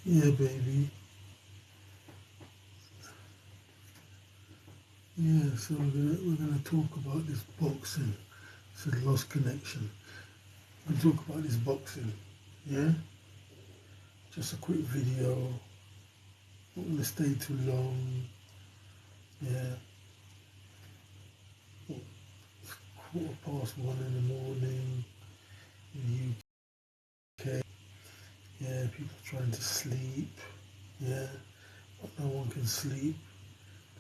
Yeah, baby. Yeah, so we're gonna talk about this boxing. It's a lost connection. We're gonna talk about this boxing. Yeah, just a quick video. Not gonna stay too long. Yeah, quarter past 1 in the morning in the UK. Yeah, people trying to sleep. Yeah, but no one can sleep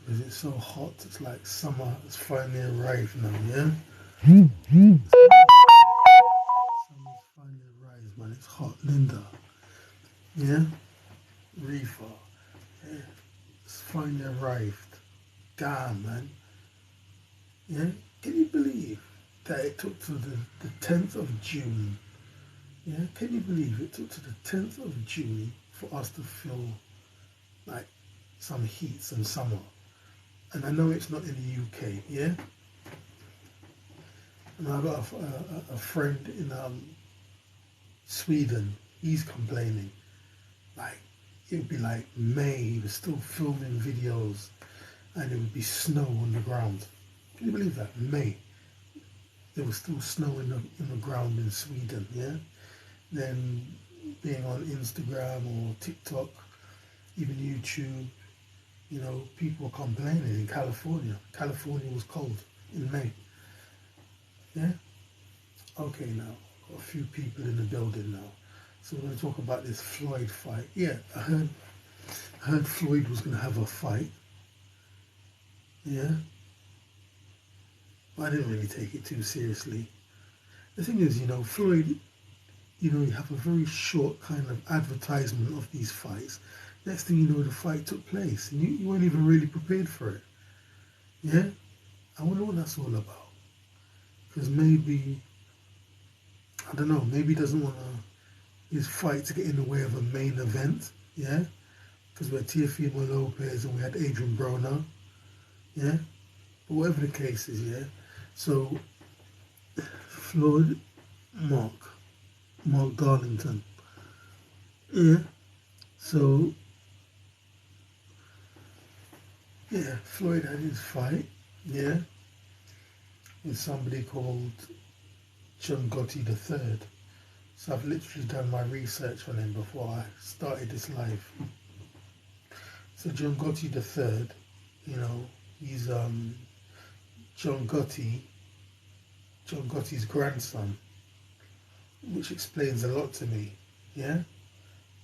because it's so hot. It's like summer. It's finally arrived now. Yeah, summer's finally arrived, man. It's hot, Linda. Yeah, Reefer. Yeah, it's finally arrived. Damn, man. Yeah, can you believe that it took to the 10th of June? Yeah, can you believe it took to the 10th of June for us to feel like some heat, some summer? And I know it's not in the UK, yeah? And I got a friend in Sweden, he's complaining. Like, it would be like May, he was still filming videos and it would be snow on the ground. Can you believe that? May. There was still snow in the ground in Sweden, yeah? Then being on Instagram or TikTok, even YouTube, you know, people were complaining in California. California was cold in May, yeah? Okay, now, got a few people in the building now. So we're going to talk about this Floyd fight. Yeah, I heard Floyd was going to have a fight, yeah? But I didn't really take it too seriously. The thing is, you know, Floyd, you know, you have a very short kind of advertisement of these fights. Next thing you know, the fight took place, and you weren't even really prepared for it. Yeah, I wonder what that's all about. Because maybe, I don't know, maybe he doesn't want his fight to get in the way of a main event. Yeah, because we had Teofimo Lopez and we had Adrian Broner. Yeah, but whatever the case is, yeah. So Floyd, Mark, Mark Darlington. Yeah. So yeah, Floyd had his fight. Yeah, with somebody called John Gotti the Third. So I've literally done my research on him before I started this live. So John Gotti the Third, you know, he's John Gotti, John Gotti's grandson, which explains a lot to me. Yeah.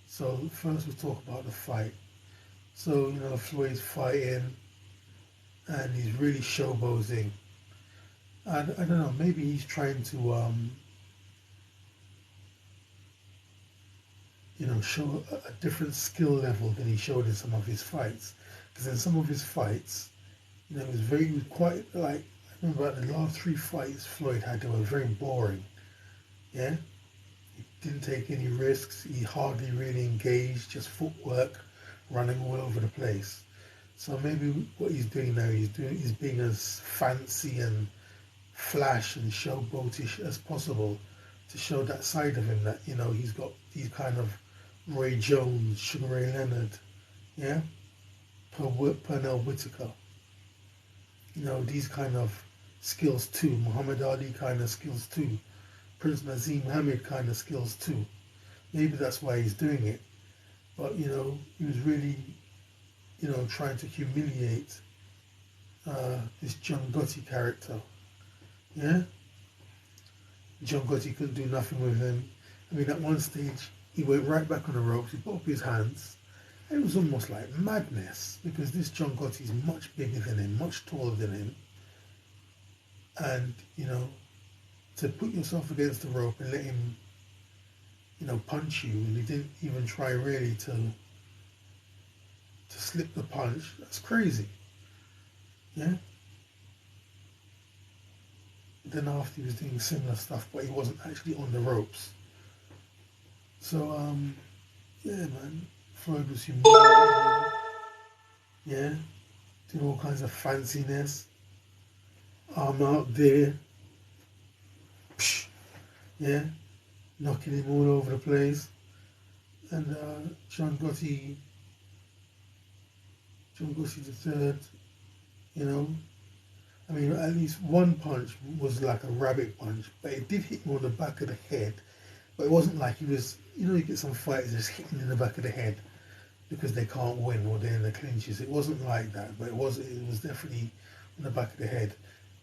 So first we'll talk about the fight. So you know, Floyd's fighting, and he's really showboating. I don't know. Maybe he's trying to you know, show a different skill level than he showed in some of his fights. Because in some of his fights, you know, he was quite like, I remember the last three fights Floyd had, they were very boring. Yeah? He didn't take any risks, he hardly really engaged, just footwork, running all over the place. So maybe what he's doing now, he's being as fancy and flash and showboatish as possible to show that side of him that, you know, he's got these kind of Roy Jones, Sugar Ray Leonard, yeah, Pernell Whitaker, you know, these kind of skills too. Muhammad Ali kind of skills too. Prince Nazim Hamid kind of skills too. Maybe that's why he's doing it. But, you know, he was really, you know, trying to humiliate this John Gotti character. Yeah? John Gotti couldn't do nothing with him. I mean, at one stage, he went right back on the ropes, he put up his hands. It was almost like madness because this John Gotti is much bigger than him, much taller than him. And, you know, to put yourself against the rope and let him, you know, punch you, and he didn't even try really to slip the punch, that's crazy. Yeah? Then after he was doing similar stuff, but he wasn't actually on the ropes. So, yeah, man, Floyd was humiliating, yeah, doing all kinds of fanciness. I'm out there, psh, yeah, knocking him all over the place. and John Gotti the third, you know. I mean, at least one punch was like a rabbit punch, but it did hit him on the back of the head. But it wasn't like he was, you know, you get some fighters just hitting in the back of the head because they can't win or they're in the clinches. It wasn't like that, but it was definitely on the back of the head.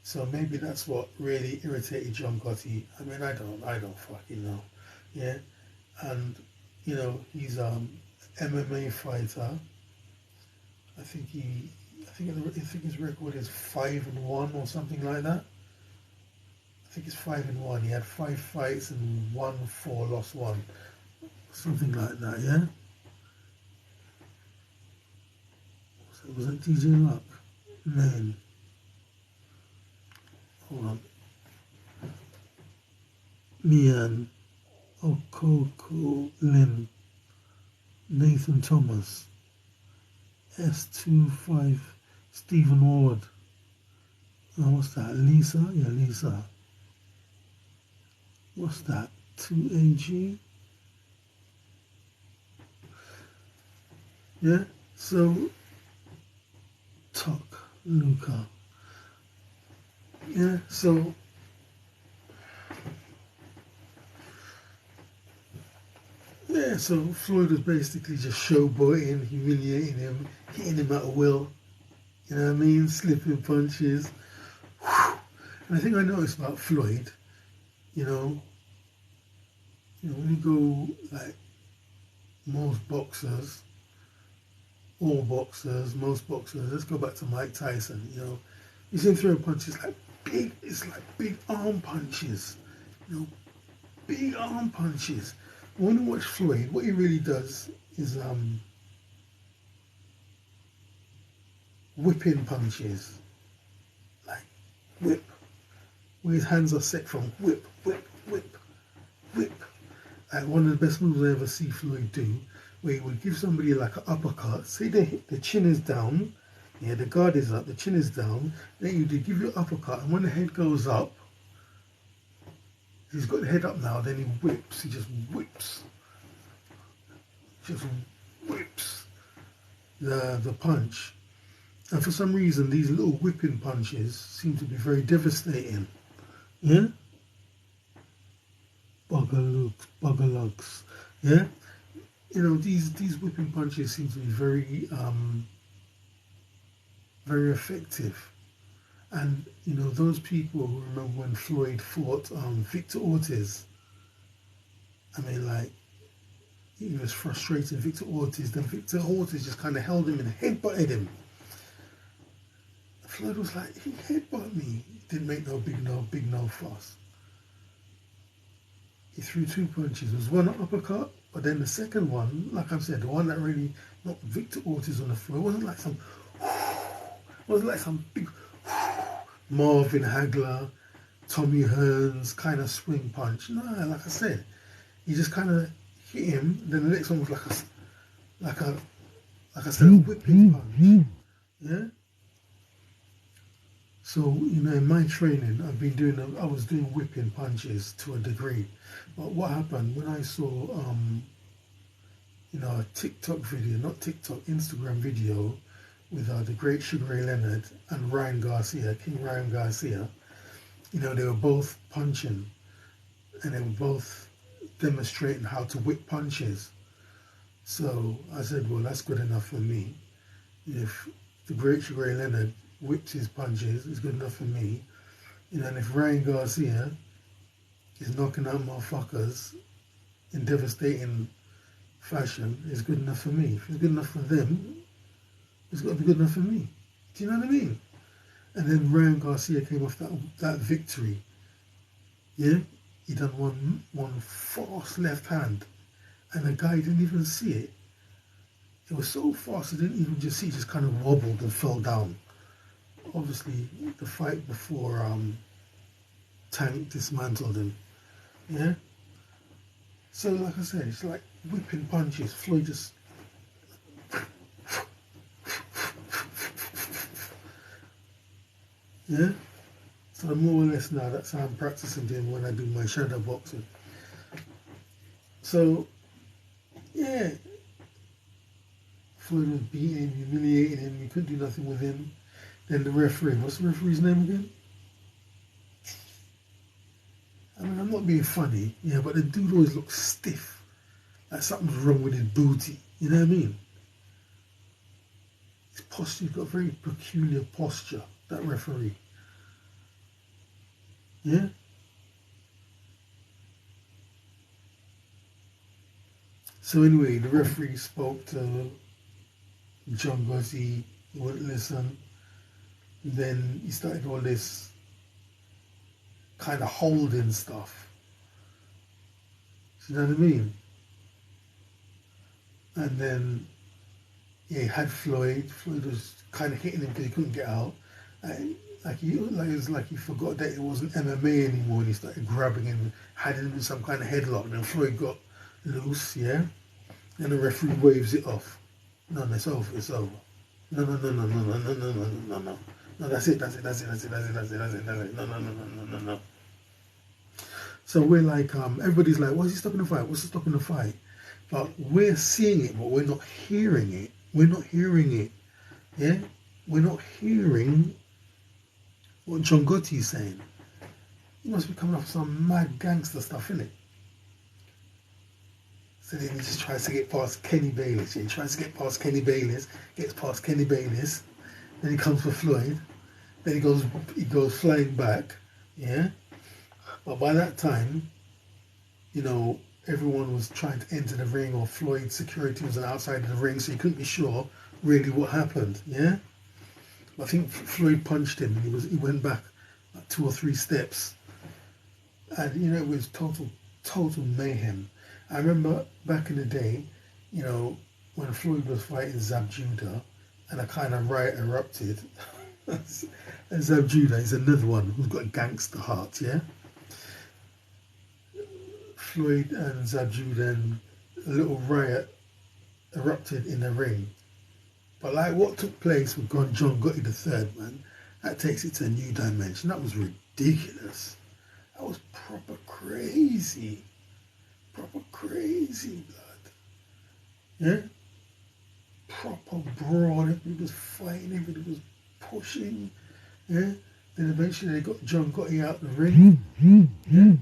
So maybe that's what really irritated John Gotti. I mean, I don't fucking know. Yeah, and you know, he's MMA fighter. I think I think his record is 5-1 or something like that. I think it's 5-1. He had 5 fights and won 4, lost 1, something like that. Yeah. So was that DJ Luck? Man, hold on. Mian, Okoko Lin, Nathan Thomas, S25, Stephen Ward. What's that? Lisa? Yeah, Lisa. What's that? 2AG? Yeah, so Tuck, Luca. Yeah, so Floyd was basically just showboating, humiliating him, hitting him at will. You know what I mean? Slipping punches. And the thing I noticed about Floyd, you know, when you go like most boxers, most boxers, let's go back to Mike Tyson, you know, you see him throwing punches like big arm punches, you know, big arm punches. When you watch Floyd, what he really does is whipping punches, like whip, where his hands are set from whip, whip, whip, whip. And one of the best moves I ever see Floyd do, where he would give somebody like an uppercut, say the chin is down, yeah, the guard is up, the chin is down, then he would give you an uppercut, and when the head goes up, he's got the head up now, then he whips, he just whips the punch. And for some reason, these little whipping punches seem to be very devastating. Yeah? Buggerlugs. Yeah? You know, these whipping punches seem to be very, very effective. And, you know, those people who remember when Floyd fought Victor Ortiz, I mean, like, he was frustrating Victor Ortiz, then Victor Ortiz just kind of held him and headbutted him. Floyd was like, he headbutted me. He didn't make no big fuss. He threw 2 punches. There was one uppercut, but then the second one, like I said, the one that really knocked Victor Ortiz on the floor, it wasn't like some big Marvin Hagler, Tommy Hearns kind of swing punch. No, like I said, he just kind of hit him. Then the next one was like I said, a whipping punch. Yeah. So, you know, in my training, I was doing whipping punches to a degree. But what happened when I saw, you know, a TikTok video, not TikTok, Instagram video with the great Sugar Ray Leonard and Ryan Garcia, King Ryan Garcia, you know, they were both punching and they were both demonstrating how to whip punches. So I said, well, that's good enough for me. If the great Sugar Ray Leonard whips his punches, it's good enough for me. You know, and if Ryan Garcia is knocking out motherfuckers in devastating fashion, it's good enough for me. If it's good enough for them, it's got to be good enough for me. Do you know what I mean? And then Ryan Garcia came off that victory. Yeah? He done one fast left hand, and the guy didn't even see it. It was so fast, he didn't even just see, he just kind of wobbled and fell down. Obviously, the fight before Tank dismantled him. Yeah? So, like I said, it's like whipping punches. Floyd just... Yeah? So more or less now, that's how I'm practicing doing when I do my shadow boxing. So, Yeah, Floyd was beating him, humiliating him. You couldn't do nothing with him. Then the referee, what's the referee's name again? I mean, I'm not being funny, yeah, but the dude always looks stiff. Like something's wrong with his booty. You know what I mean? His posture, he's got a very peculiar posture, that referee. Yeah? So anyway, the referee spoke to John Gotti, he wouldn't listen. And then he started all this kind of holding stuff. You know what I mean? And then, yeah, he had Floyd. Floyd was kind of hitting him because he couldn't get out. And it was like he forgot that it wasn't MMA anymore. And he started grabbing him, had him in some kind of headlock. And then Floyd got loose, yeah? And the referee waves it off. No, it's over, it's over. No, no, no, no, no, no, no, no, no, no, no. No, that's it. No. So we're like, everybody's like, what's he stopping the fight? What's he stopping the fight? But we're seeing it, but we're not hearing it. We're not hearing it. Yeah? We're not hearing what John Gotti is saying. He must be coming off some mad gangster stuff, innit? So then he just tries to get past Kenny Bayless. Yeah? He tries to get past Kenny Bayless, gets past Kenny Bayless, then he comes for Floyd, then he goes flying back, yeah? But by that time, you know, everyone was trying to enter the ring, or Floyd's security was outside of the ring, so you couldn't be sure really what happened, yeah? I think Floyd punched him and he went back like 2 or 3 steps. And, you know, it was total mayhem. I remember back in the day, you know, when Floyd was fighting Zab Judah and a kind of riot erupted. And Zab Judah is another one who's got a gangster heart, yeah? Floyd and Zab Judah, and a little riot erupted in the ring. But like what took place with John Gotti III, man, that takes it to a new dimension. That was ridiculous. That was proper crazy. Proper crazy, blood. Yeah? Proper brawl. Everybody was fighting, everybody was pushing. Yeah? Then eventually they got John Gotti out the ring. Yeah?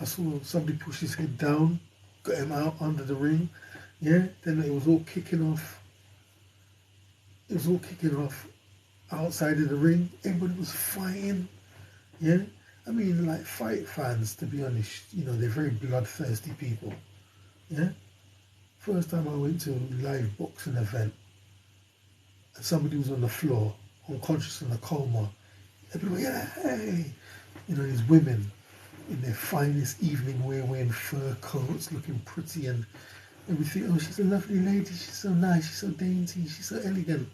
I saw somebody push his head down, got him out under the ring. Yeah? Then it was all kicking off. It was all kicking off outside of the ring. Everybody was fighting. Yeah? I mean, like, fight fans, to be honest, you know, they're very bloodthirsty people. Yeah? First time I went to a live boxing event and somebody was on the floor, unconscious in a coma. Everybody, yeah, hey! You know, these women in their finest evening wear, wearing fur coats, looking pretty, and everything. Oh, she's a lovely lady, she's so nice, she's so dainty, she's so elegant.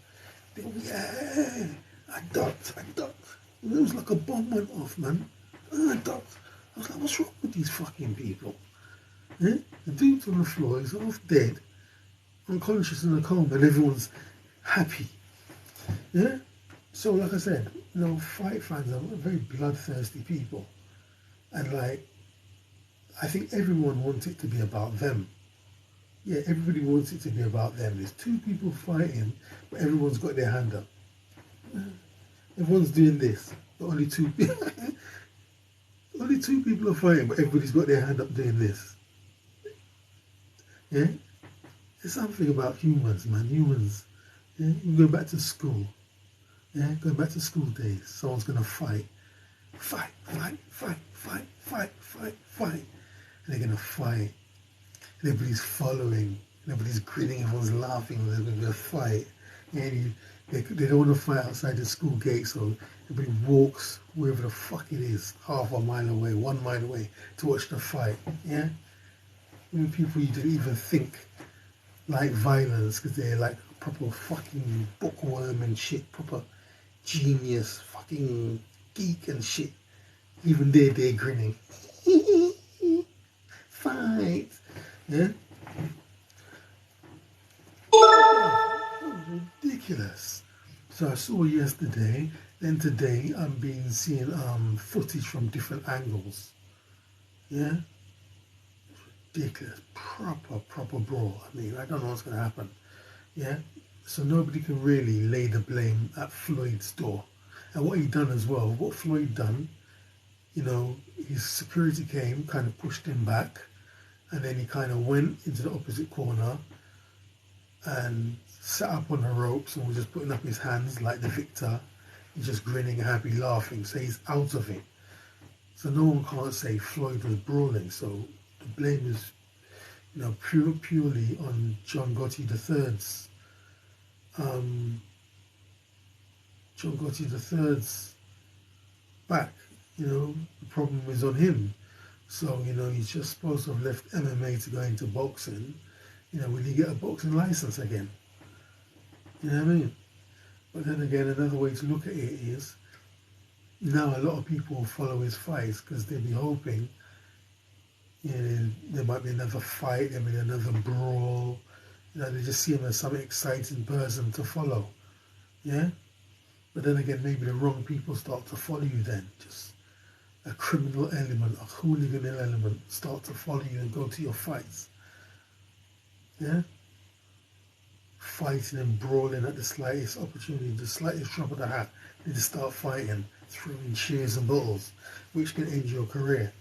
They go, yeah! I ducked. It was like a bomb went off, man. I ducked. I was like, what's wrong with these fucking people? Yeah? The dude's on the floor, he's half dead, unconscious in a coma, and everyone's happy. Yeah? So, like I said, you know, fight fans are very bloodthirsty people. And, like, I think everyone wants it to be about them. Yeah, everybody wants it to be about them. There's 2 people fighting, but everyone's got their hand up. Everyone's doing this, but only 2 people. Only 2 people are fighting, but everybody's got their hand up doing this. Yeah? There's something about humans, man. Humans. Yeah? You go back to school. Yeah? Going back to school days. Someone's going to fight. Fight. And they're going to fight. And everybody's following. Everybody's grinning. Everyone's laughing. They're going to fight. And they don't want to fight outside the school gate, so everybody walks wherever the fuck it is, half a mile away, 1 mile away, to watch the fight. Yeah? Even people you didn't even think like violence, because they're like proper fucking bookworm and shit, proper genius, fucking geek and shit. Even they're grinning. Fight! Yeah? That was ridiculous. So I saw yesterday, then today I'm seeing footage from different angles. Yeah? ridiculous, proper brawl. I mean, I don't know what's going to happen. Yeah, so nobody can really lay the blame at Floyd's door. And what he done as well, what Floyd done, you know, his security came, kind of pushed him back, and then he kind of went into the opposite corner and sat up on the ropes and was just putting up his hands like the victor, just grinning, happy, laughing. So he's out of it. So no one can't say Floyd was brawling. So the blame is, you know, purely on John Gotti III's. John Gotti III's back. You know, the problem is on him. So, you know, he's just supposed to have left MMA to go into boxing. You know, will he get a boxing license again? You know what I mean? But then again, another way to look at it is, now a lot of people follow his fights because they'll be hoping, you know, there might be another fight, there might be another brawl. You know, they just see him as some exciting person to follow. Yeah? But then again, maybe the wrong people start to follow you then. Just a criminal element, a hooligan element start to follow you and go to your fights. Yeah? Fighting and brawling at the slightest opportunity, the slightest drop of the hat. They just start fighting, throwing chairs and bottles, which can end your career.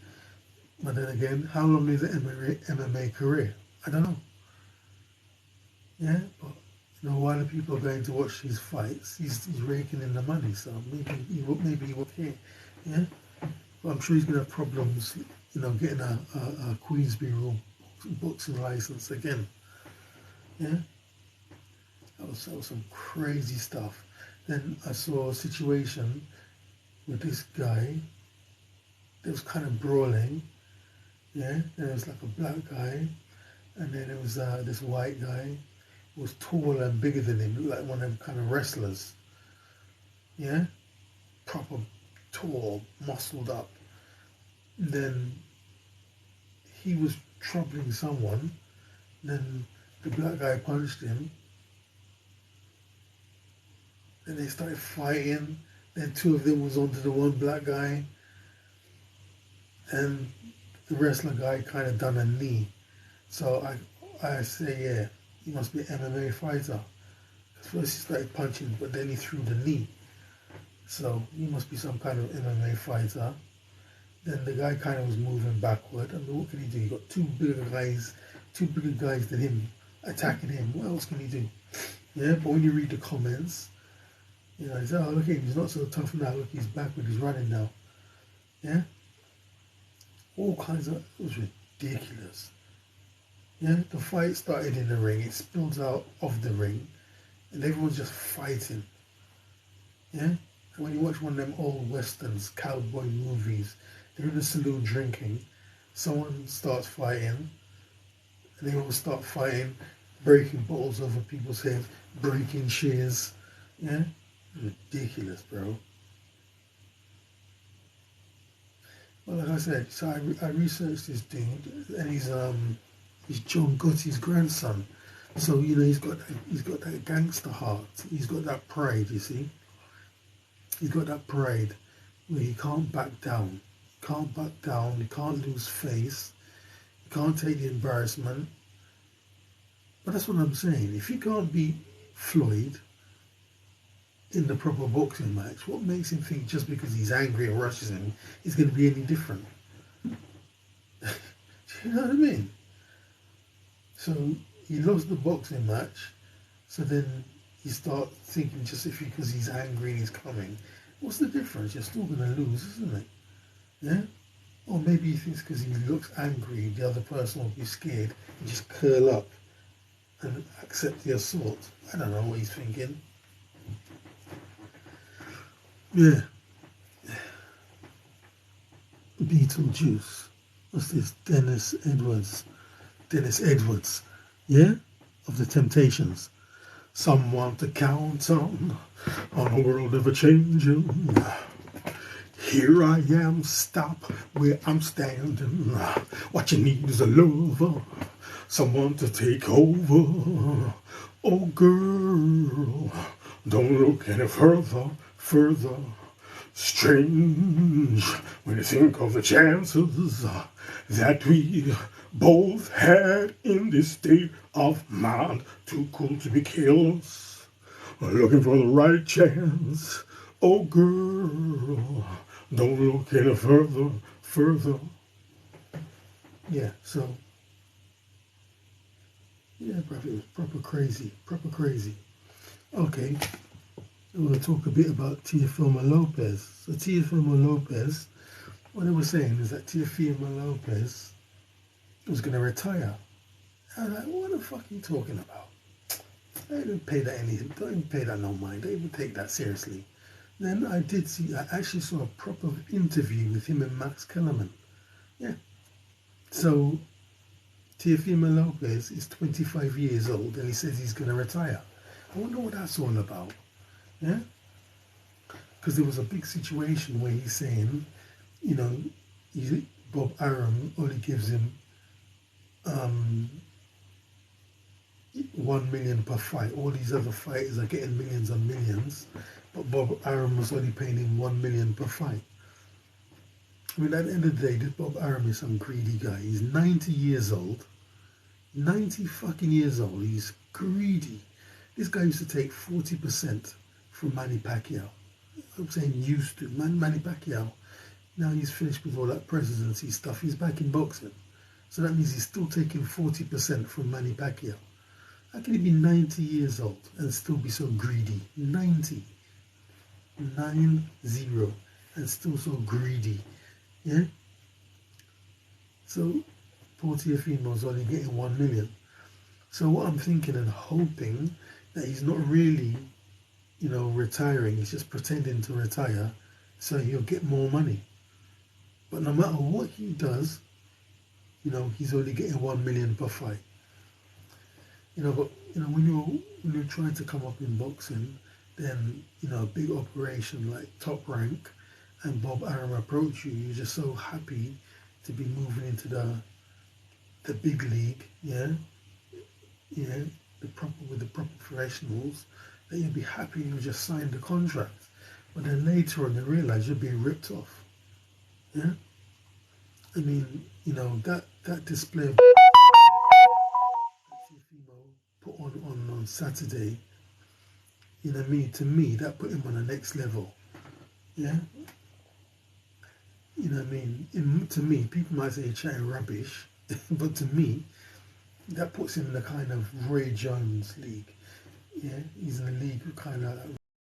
But then again, how long is an MMA career? I don't know. Yeah, but you know, while the people are going to watch his fights, he's raking in the money, so maybe he will care. Yeah, but I'm sure he's gonna have problems, you know, getting a Queensberry rule boxing license again. Yeah, that was some crazy stuff. Then I saw a situation with this guy that was kind of brawling. Yeah, there was like a black guy, and then there was this white guy who was taller and bigger than him, looked like one of them kind of wrestlers. Yeah, proper tall, muscled up. And then he was troubling someone. Then the black guy punched him. Then they started fighting. Then two of them was onto the one black guy. And the wrestler guy kind of done a knee. So I say, yeah, he must be an MMA fighter. First he started punching, but then he threw the knee. So he must be some kind of MMA fighter. Then the guy kind of was moving backward. I mean, what can he do? He got two bigger guys than him attacking him. What else can he do? Yeah, but when you read the comments, you know, he said, oh, look at him, he's not so tough now. Look, he's backward, he's running now. Yeah? All kinds of, it was ridiculous. Yeah, the fight started in the ring, it spilled out of the ring, and everyone's just fighting. Yeah? And when you watch one of them old westerns, cowboy movies, they're in a saloon drinking, someone starts fighting, and they all start fighting, breaking bottles over people's heads, breaking chairs. Yeah? Ridiculous, bro. Well, like I said, so I researched this dude, and he's John Gotti's grandson. So you know he's got that gangster heart. He's got that pride. You see, he's got that pride where he can't back down. Can't back down. He can't lose face. He can't take the embarrassment. But that's what I'm saying. If he can't beat Floyd in the proper boxing match, what makes him think just because he's angry and rushes him, he's going to be any different? Do you know what I mean? So he lost the boxing match, so then you start thinking just because he's angry and he's coming, what's the difference? You're still going to lose, isn't it? Yeah? Or maybe he thinks because he looks angry, the other person will be scared and just curl up and accept the assault. I don't know what he's thinking. Yeah. Beetlejuice. What's this? Dennis Edwards. Yeah? Of the Temptations. Some want to count on a world ever changing. Here I am, stop where I'm standing. What you need is a lover, someone to take over. Oh girl, don't look any further. Strange when you think of the chances that we both had in this state of mind. Too cool to be careless, looking for the right chance. Oh girl, don't look any further. Yeah, so, yeah, it was proper crazy. Okay, I'm going to talk a bit about Teofimo Lopez. So Teofimo Lopez, what they were saying is that Teofimo Lopez was going to retire. I'm like, what the fuck are you talking about? I didn't pay that anything. Don't even pay that no mind. Don't even take that seriously. Then I actually saw a proper interview with him and Max Kellerman. Yeah. So Teofimo Lopez is 25 years old and he says he's going to retire. I wonder what that's all about. Yeah? Because there was a big situation where he's saying, you know, Bob Arum only gives him 1 million per fight. All these other fighters are getting millions and millions, but Bob Arum was only paying him 1 million per fight. I mean, at the end of the day, this Bob Arum is some greedy guy. He's 90 years old. 90 fucking years old. He's greedy. This guy used to take 40% from Manny Pacquiao. I'm saying used to. Manny Pacquiao, now he's finished with all that presidency stuff. He's back in boxing. So that means he's still taking 40% from Manny Pacquiao. How can he be 90 years old and still be so greedy? 90. 9-0. And still so greedy. Yeah? So, poor Teofimo's only getting 1 million. So what I'm thinking and hoping that he's not really, you know, retiring. He's just pretending to retire so he'll get more money. But no matter what he does, you know, he's only getting 1 million per fight. You know, but you know, when you're trying to come up in boxing, then you know, a big operation like Top Rank and Bob Arum approach you, you're just so happy to be moving into the big league, yeah, with the proper professionals, that you'll be happy you just signed the contract. But then later on you realise you're being ripped off. Yeah? I mean, you know, that display of put on Saturday, you know what I mean, to me that put him on the next level. Yeah? You know what I mean? To me, people might say you're chatting rubbish, but to me, that puts him in the kind of Roy Jones league. Yeah, he's in the league of kind of